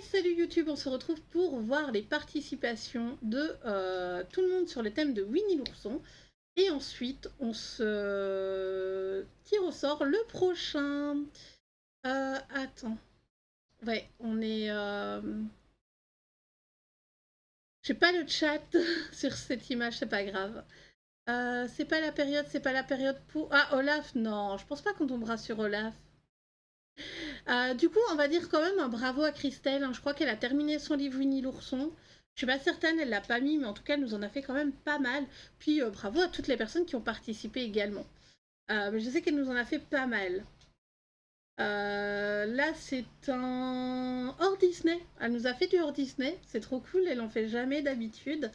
salut YouTube, on se retrouve pour voir les participations de tout le monde sur le thème de Winnie l'ourson. Et ensuite, on se tire au sort le prochain. Attends. Ouais, on est... J'ai pas le chat sur cette image, c'est pas grave. C'est pas la période, c'est pas la période pour... Ah, Olaf, non, je pense pas qu'on tombera sur Olaf. Du coup, on va dire quand même un bravo à Christelle, hein. Je crois qu'elle a terminé son livre Winnie l'ourson. Je suis pas certaine, elle l'a pas mis, mais en tout cas, elle nous en a fait quand même pas mal. Puis bravo à toutes les personnes qui ont participé également. Mais je sais qu'elle nous en a fait pas mal. Là, c'est un hors Disney. Elle nous a fait du hors Disney. C'est trop cool, elle en fait jamais d'habitude.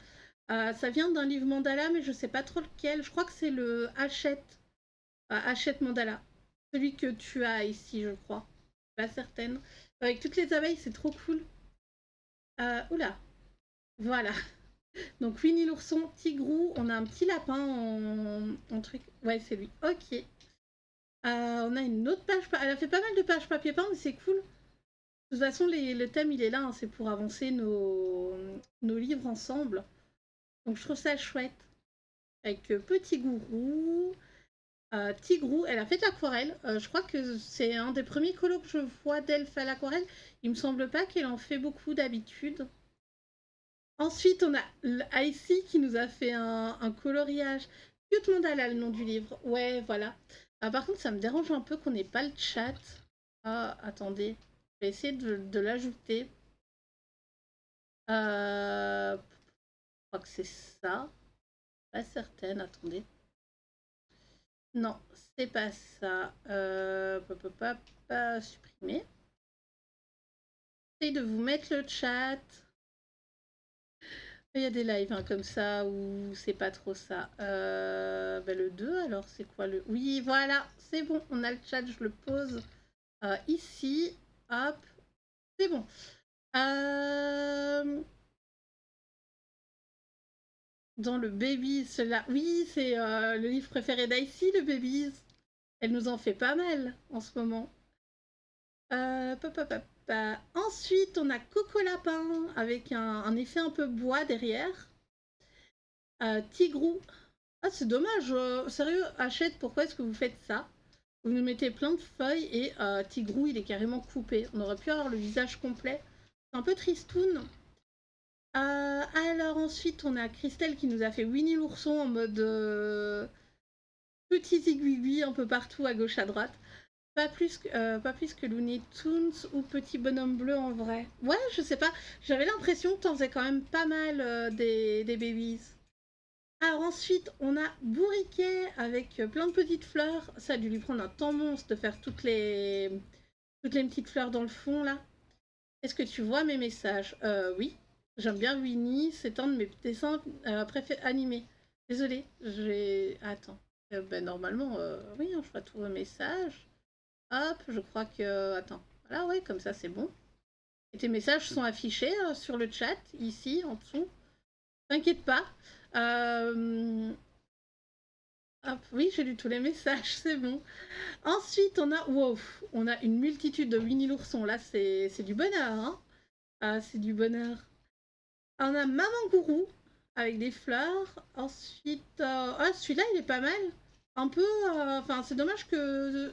Ça vient d'un livre mandala, mais je sais pas trop lequel. Je crois que c'est le Hachette. Hachette mandala. Celui que tu as ici, je crois. Pas certaine. Avec toutes les abeilles, c'est trop cool. Oula, voilà. Donc Winnie l'ourson, Tigrou, on a un petit lapin en truc. Ouais, c'est lui. Ok. On a une autre page. Elle a fait pas mal de pages papier peint, mais c'est cool. De toute façon, le thème, il est là. Hein, c'est pour avancer nos livres ensemble. Donc je trouve ça chouette. Avec Petit Gourou, Tigrou, elle a fait de l'aquarelle. Je crois que c'est un des premiers colos que je vois d'elle faire l'aquarelle. Il me semble pas qu'elle en fait beaucoup d'habitude. Ensuite, on a Icy qui nous a fait un coloriage. Cute Mandala, le nom du livre. Ouais, voilà. Par contre, ça me dérange un peu qu'on n'ait pas le chat. Ah, attendez. Je vais essayer de l'ajouter. Je crois que c'est ça. Pas certaine, attendez. Non, c'est pas ça. Pas supprimer. J'essaye de vous mettre le chat. Il y a des lives hein, comme ça où c'est pas trop ça. Le 2, alors c'est quoi le... Oui, voilà, c'est bon, on a le chat, je le pose ici. Hop, c'est bon. Dans le Babies, cela... Oui, c'est le livre préféré d'Icy, le Babies. Elle nous en fait pas mal en ce moment. Ensuite, on a Coco Lapin avec un effet un peu bois derrière. Tigrou. Ah, c'est dommage. Sérieux, Hachette, pourquoi est-ce que vous faites ça? Vous nous mettez plein de feuilles et Tigrou, il est carrément coupé. On aurait pu avoir le visage complet. C'est un peu tristoun. Alors ensuite, on a Christelle qui nous a fait Winnie l'ourson en mode petits aiguilles un peu partout, à gauche, à droite. Pas plus que Looney Tunes ou Petit Bonhomme Bleu en vrai. Ouais, je sais pas. J'avais l'impression que t'en faisais quand même pas mal des babies. Alors ensuite, on a Bourriquet avec plein de petites fleurs. Ça a dû lui prendre un temps monstre de faire toutes les petites fleurs dans le fond là. Est-ce que tu vois mes messages? Oui. J'aime bien Winnie, c'est un de mes dessins préférés animés. Désolée, j'ai... Attends. Normalement, oui, hein, je vois tous vos messages. Hop, je crois que... Attends. Voilà, ouais, comme ça c'est bon. Et tes messages sont affichés sur le chat, ici, en dessous. T'inquiète pas. Hop, oui, j'ai lu tous les messages, c'est bon. Ensuite, on a une multitude de Winnie l'ourson. Là, c'est du bonheur, hein. Ah, c'est du bonheur. On a Maman Gourou avec des fleurs. Ensuite, celui-là, il est pas mal. Un peu, enfin, c'est dommage que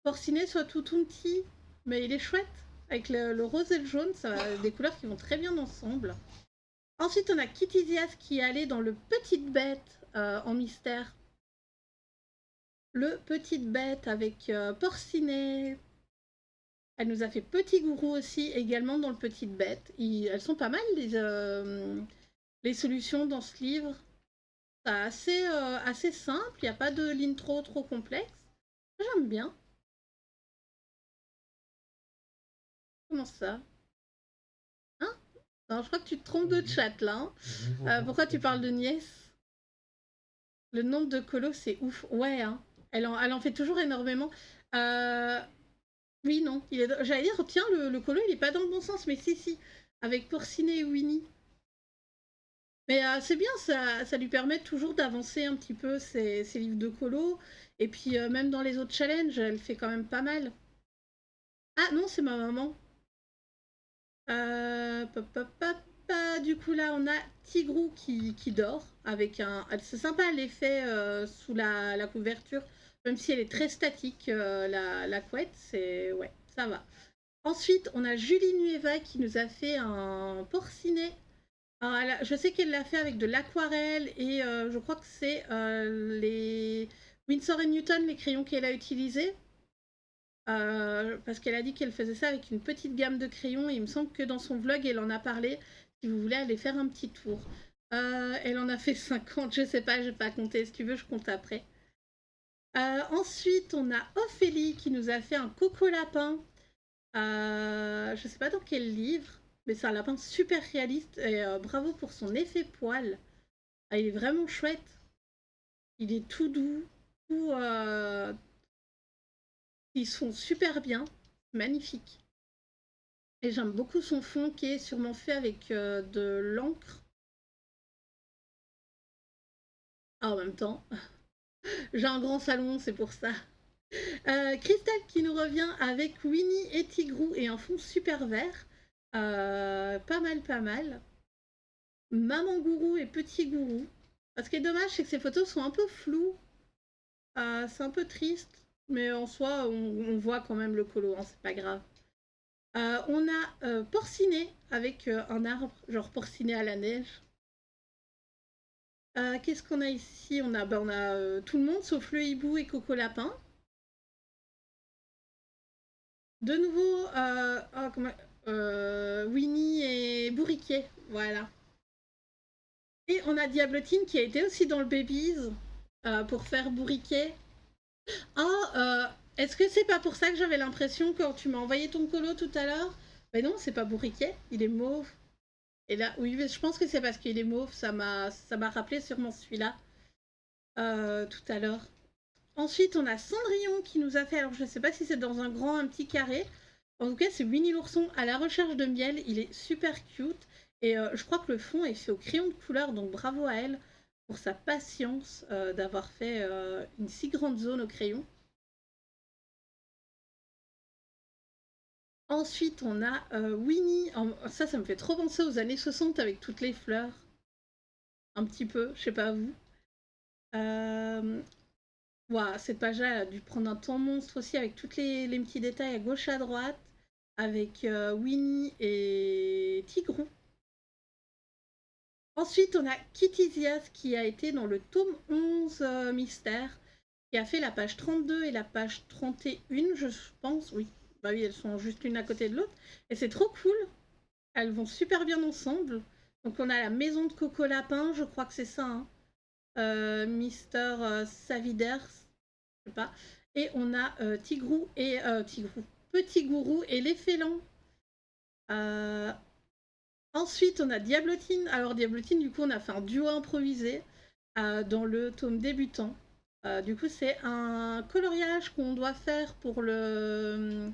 Porcinet soit tout petit, mais il est chouette. Avec le rose et le jaune, ça des couleurs qui vont très bien ensemble. Ensuite, on a Kitty Diaz qui est allée dans le Petite Bête en mystère. Le Petite Bête avec Porcinet. Elle nous a fait Petit Gourou aussi, également dans le Petite Bête. Elles sont pas mal les solutions dans ce livre. C'est assez simple, il n'y a pas de ligne trop complexe. J'aime bien. Comment ça? Hein? Non, je crois que tu te trompes de chat là. Hein. Pourquoi tu parles de nièce? Le nombre de colos, c'est ouf. Ouais, hein. Elle en fait toujours énormément. Euh, oui, non. J'allais dire, tiens, le colo, il est pas dans le bon sens, mais si. Avec Porcinet et Winnie. Mais c'est bien, ça lui permet toujours d'avancer un petit peu ses livres de colo. Et puis même dans les autres challenges, elle fait quand même pas mal. Ah non, c'est ma maman. Pop, pop, pop, du coup, là, on a Tigrou qui dort avec un. C'est sympa l'effet sous la couverture, même si elle est très statique, la couette, c'est. Ouais, ça va. Ensuite, on a Julie Nueva qui nous a fait un porcinet. Alors, je sais qu'elle l'a fait avec de l'aquarelle et je crois que c'est les Winsor et Newton, les crayons qu'elle a utilisés. Parce qu'elle a dit qu'elle faisait ça avec une petite gamme de crayons et il me semble que dans son vlog, elle en a parlé. Si vous voulez aller faire un petit tour. Elle en a fait 50, je sais pas, j'ai pas compté. Si tu veux, je compte après. Ensuite, on a Ophélie qui nous a fait un coco lapin. Je sais pas dans quel livre, mais c'est un lapin super réaliste et bravo pour son effet poil. Ah, il est vraiment chouette. Il est tout doux, tout, ils sont super bien, magnifique. Et j'aime beaucoup son fond qui est sûrement fait avec de l'encre. Ah, en même temps, j'ai un grand salon, c'est pour ça. Christelle qui nous revient avec Winnie et Tigrou et un fond super vert. Pas mal, pas mal. Maman gourou et petit gourou. Ce qui est dommage, c'est que ces photos sont un peu floues. C'est un peu triste. Mais en soi, on voit quand même le colo, hein, c'est pas grave. On a porciné avec un arbre, genre porciné à la neige. Qu'est-ce qu'on a ici? On a tout le monde sauf le hibou et Coco Lapin. De nouveau, Winnie et Bourriquet. Voilà. Et on a Diablotine qui a été aussi dans le Babies pour faire Bourriquet. Ah, est-ce que c'est pas pour ça que j'avais l'impression quand tu m'as envoyé ton colo tout à l'heure? Mais non, c'est pas Bourriquet, il est mauve. Et là, oui, mais je pense que c'est parce qu'il est mauve, ça m'a rappelé sûrement celui-là tout à l'heure. Ensuite, on a Cendrillon qui nous a fait, alors je ne sais pas si c'est dans un grand, un petit carré. En tout cas, c'est Winnie l'ourson à la recherche de miel. Il est super cute. Et je crois que le fond est fait au crayon de couleur, donc bravo à elle pour sa patience d'avoir fait une si grande zone au crayon. Ensuite, on a Winnie. Ça me fait trop penser aux années 60 avec toutes les fleurs. Un petit peu, je sais pas vous. Euh, Ouah, cette page-là a dû prendre un temps monstre aussi avec tous les petits détails à gauche à droite, avec Winnie et Tigrou. Ensuite, on a Kitty Zias qui a été dans le tome 11 mystère, qui a fait la page 32 et la page 31, je pense, oui. Bah oui, elles sont juste l'une à côté de l'autre. Et c'est trop cool. Elles vont super bien ensemble. Donc on a la maison de Coco Lapin, je crois que c'est ça, hein. Mister Saviders, je sais pas. Et on a Tigrou et Tigrou, Petit Gourou et les Félans. Euh, Ensuite, on a Diablotine. Alors Diablotine, du coup, on a fait un duo improvisé dans le tome débutant. Du coup, c'est un coloriage qu'on doit faire pour le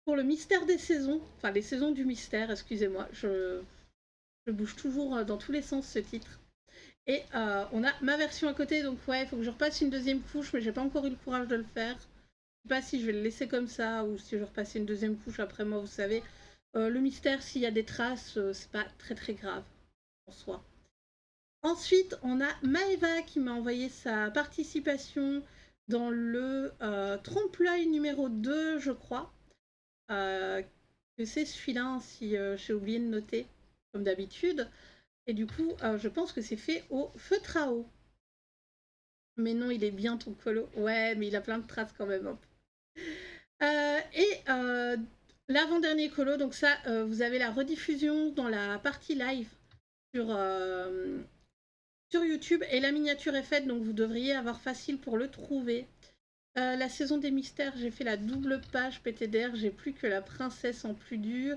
mystère des saisons, enfin les saisons du mystère, excusez-moi, je bouge toujours dans tous les sens ce titre. Et on a ma version à côté, donc ouais, il faut que je repasse une deuxième couche, mais j'ai pas encore eu le courage de le faire. Je sais pas si je vais le laisser comme ça ou si je vais repasser une deuxième couche après moi, vous savez. Le mystère, s'il y a des traces, c'est pas très très grave en soi. Ensuite, on a Maeva qui m'a envoyé sa participation dans le trompe-l'œil numéro 2, je crois. Que c'est celui-là, hein, si j'ai oublié de noter, comme d'habitude. Et du coup, je pense que c'est fait au feutre à eau. Mais non, il est bien ton colo. Ouais, mais il a plein de traces quand même, hein. Et l'avant-dernier colo, donc ça, vous avez la rediffusion dans la partie live sur, sur YouTube. Et la miniature est faite, donc vous devriez avoir facile pour le trouver. La saison des mystères, j'ai fait la double page PTDR. J'ai plus que la princesse en plus dur.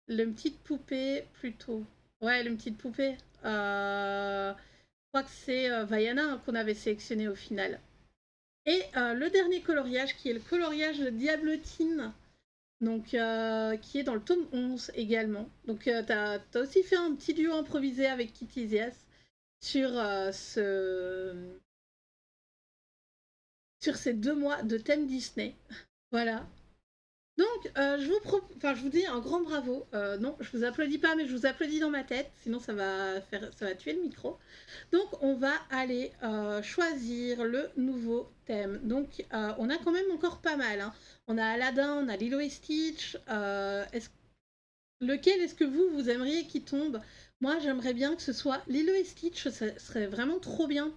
Le petite poupée, plutôt. Ouais, le petite poupée. Je crois que c'est Vaiana hein, qu'on avait sélectionné au final. Et le dernier coloriage, qui est le coloriage de Diablotine, donc, qui est dans le tome 11 également. Donc, tu as aussi fait un petit duo improvisé avec Kitty Zias sur, sur ces 2 mois de thème Disney. Voilà. Donc, je vous dis un grand bravo. Non, je vous applaudis pas, mais je vous applaudis dans ma tête, sinon ça va tuer le micro. Donc, on va aller choisir le nouveau thème. Donc, on a quand même encore pas mal, hein. On a Aladdin, on a Lilo et Stitch. Lequel est-ce que vous aimeriez qui tombe? Moi, j'aimerais bien que ce soit Lilo et Stitch, ça serait vraiment trop bien.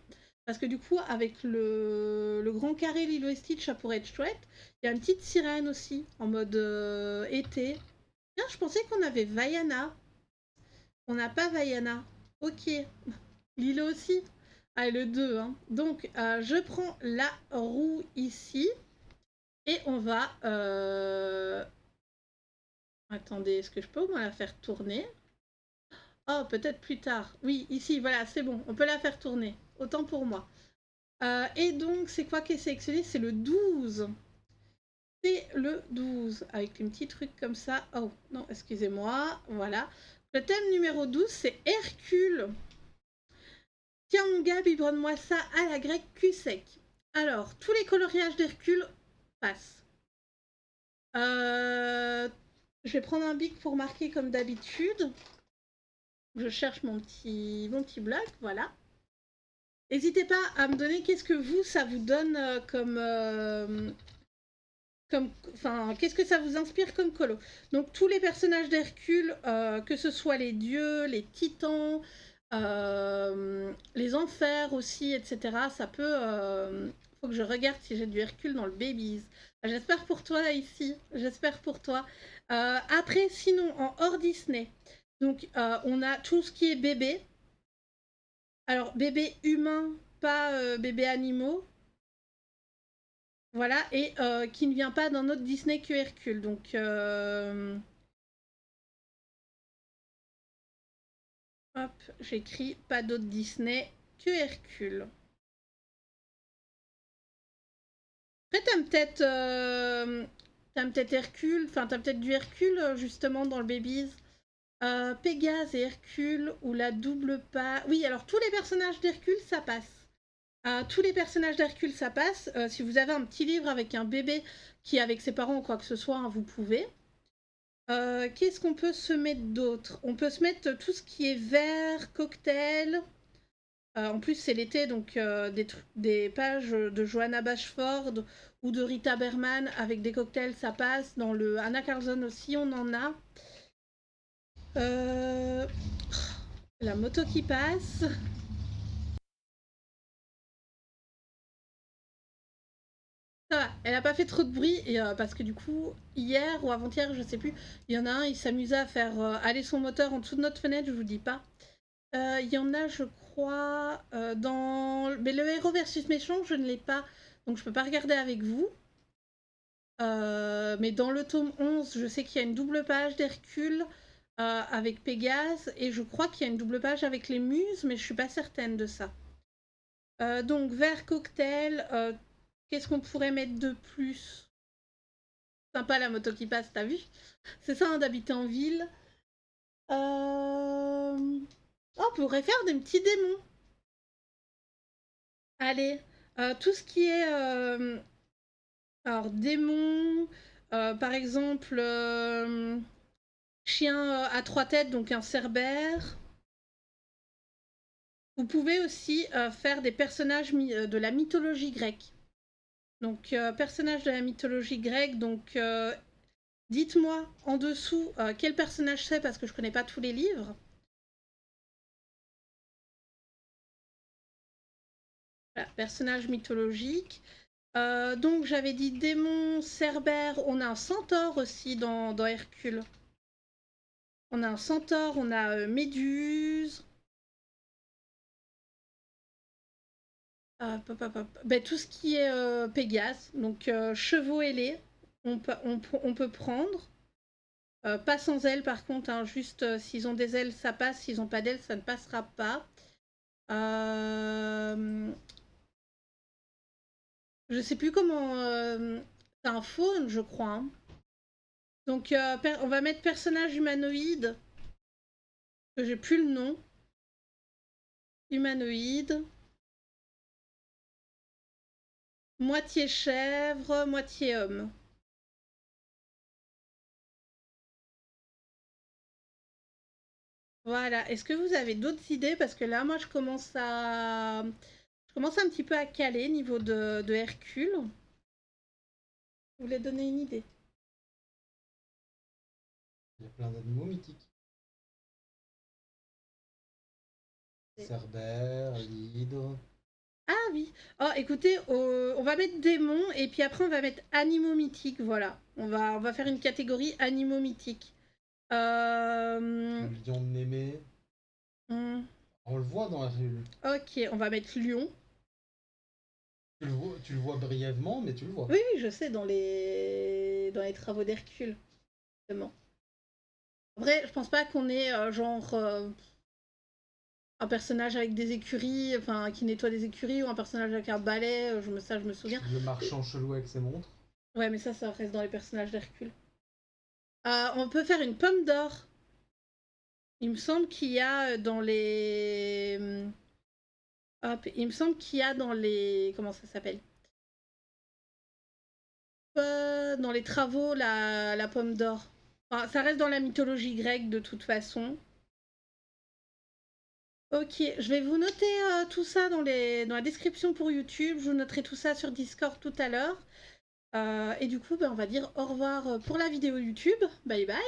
Parce que du coup, avec le grand carré Lilo et Stitch, ça pourrait être chouette. Il y a une petite sirène aussi, en mode été. Tiens, je pensais qu'on avait Vaiana. On n'a pas Vaiana. Ok. Lilo aussi. Ah, le 2, hein. Donc, je prends la roue ici. Et on va... Attendez, est-ce que je peux au moins la faire tourner? Oh, peut-être plus tard. Oui, ici, voilà, c'est bon. On peut la faire tourner. Autant pour moi. Et donc, c'est quoi qui est sélectionné? C'est le 12. C'est le 12. Avec un petit truc comme ça. Oh, non, excusez-moi. Voilà. Le thème numéro 12, c'est Hercule. Tiens, mon gars, biberonne-moi ça à la grecque cul sec. Alors, tous les coloriages d'Hercule passent. Je vais prendre un bic pour marquer comme d'habitude. Je cherche mon petit bloc, voilà. N'hésitez pas à me donner qu'est-ce que ça vous donne enfin, qu'est-ce que ça vous inspire comme colo. Donc tous les personnages d'Hercule, que ce soit les dieux, les titans, les enfers aussi, etc. Ça peut... faut que je regarde si j'ai du Hercule dans le Babies. J'espère pour toi ici, j'espère pour toi. Après, sinon, en hors Disney, donc on a tout ce qui est bébé. Alors, bébé humain, pas bébé animaux. Voilà, et qui ne vient pas d'un autre Disney que Hercule. Donc, hop, j'écris pas d'autre Disney que Hercule. Après, t'as peut-être Hercule, enfin, t'as peut-être du Hercule justement dans le Babies. Pégase et Hercule, ou la double pas. Oui, alors tous les personnages d'Hercule, ça passe. Tous les personnages d'Hercule, ça passe. Si vous avez un petit livre avec un bébé qui est avec ses parents ou quoi que ce soit, hein, vous pouvez. Qu'est-ce qu'on peut se mettre d'autre? On peut se mettre tout ce qui est verre, cocktail. En plus, c'est l'été, donc des pages de Johanna Bashford ou de Rita Berman avec des cocktails, ça passe. Dans le Anna Carlson aussi, on en a. Euh, La moto qui passe. Ça va, elle a pas fait trop de bruit et, parce que du coup, hier ou avant-hier, je sais plus, il y en a un, il s'amusait à faire aller son moteur en dessous de notre fenêtre, je vous dis pas. Il y en a, je crois, dans. Mais le héros versus méchant, je ne l'ai pas, donc je peux pas regarder avec vous. Mais dans le tome 11, je sais qu'il y a une double page d'Hercule avec Pégase, et je crois qu'il y a une double page avec les muses, mais je suis pas certaine de ça. Donc, verre cocktail, qu'est-ce qu'on pourrait mettre de plus? Sympa la moto qui passe, t'as vu? C'est ça, hein, d'habiter en ville. Oh, on pourrait faire des petits démons. Allez, tout ce qui est alors démon, par exemple chien à trois têtes, donc un cerbère. Vous pouvez aussi faire des personnages de la mythologie grecque. Donc personnages de la mythologie grecque, donc dites-moi en dessous quel personnage c'est parce que je connais pas tous les livres. Voilà, personnage mythologique. Donc j'avais dit démon, cerbère, on a un centaure aussi dans Hercule. On a un centaure, on a Méduse. Hop, hop, hop, hop. Ben, tout ce qui est Pégase, donc chevaux ailés, on peut prendre. Pas sans ailes par contre, hein, juste s'ils ont des ailes ça passe, s'ils n'ont pas d'ailes ça ne passera pas. Je sais plus comment. C'est un faune, je crois, hein. Donc on va mettre personnage humanoïde, que j'ai plus le nom. Humanoïde. Moitié chèvre, moitié homme. Voilà. Est-ce que vous avez d'autres idées? Parce que là, moi, je commence un petit peu à caler niveau de Hercule. Je voulais donner une idée. Il y a plein d'animaux mythiques. Cerbère, l'hydre. Ah oui. Oh, écoutez, on va mettre démons et puis après on va mettre animaux mythiques. Voilà. On va faire une catégorie animaux mythiques. Le Euh, lion de Némée. hmm, On le voit dans Hercule. ok, on va mettre lion. Tu le vois brièvement, mais tu le vois. Oui, oui, je sais, dans les travaux d'Hercule, justement. Après, je pense pas qu'on ait genre un personnage avec des écuries, enfin qui nettoie des écuries, ou un personnage avec un balai, ça je me souviens. Le marchand chelou avec ses montres. Ouais, mais ça reste dans les personnages d'Hercule. On peut faire une pomme d'or. Il me semble qu'il y a dans les. Hop, il me semble qu'il y a dans les. Comment ça s'appelle? Dans les travaux, la pomme d'or. Enfin, ça reste dans la mythologie grecque de toute façon. Ok, je vais vous noter tout ça dans la description pour YouTube. Je vous noterai tout ça sur Discord tout à l'heure. Et du coup, ben, on va dire au revoir pour la vidéo YouTube. Bye bye.